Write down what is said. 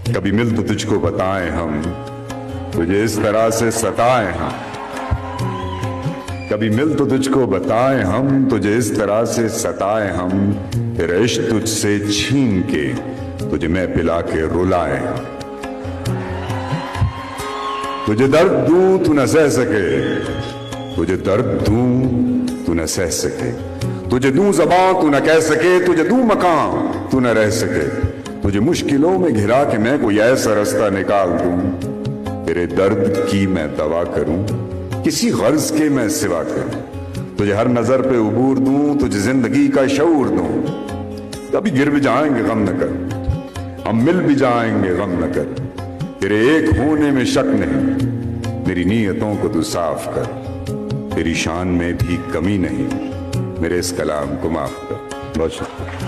कभी मिल तो तुझको बताएं हम, तुझे इस तरह से सताएं हम। कभी मिल तो तुझको बताएं हम, तुझे इस तरह से सताएं हम। तेरा इश्क तुझसे छीन के तुझे मैं पिला के रुलाएं हम। तुझे दर्द दूं तू न सह सके, तुझे दर्द दूं तू न सह सके। तुझे दूं ज़बां तू न कह सके, तुझे दूं मकान तू न रह सके। तुझे मुश्किलों में घिरा के मैं कोई ऐसा रास्ता निकाल दूं, तेरे दर्द की मैं दवा करूं, किसी गर्ज के मैं सिवा करूं। तुझे हर नजर पे उबूर दूं, तुझे जिंदगी का शऊर दूं। कभी गिर भी जाएंगे गम न कर, हम मिल भी जाएंगे गम न कर। तेरे एक होने में शक नहीं, मेरी नीयतों को तू साफ कर। तेरी शान में भी कमी नहीं, मेरे इस कलाम को माफ कर। बहुत शुक्रिया।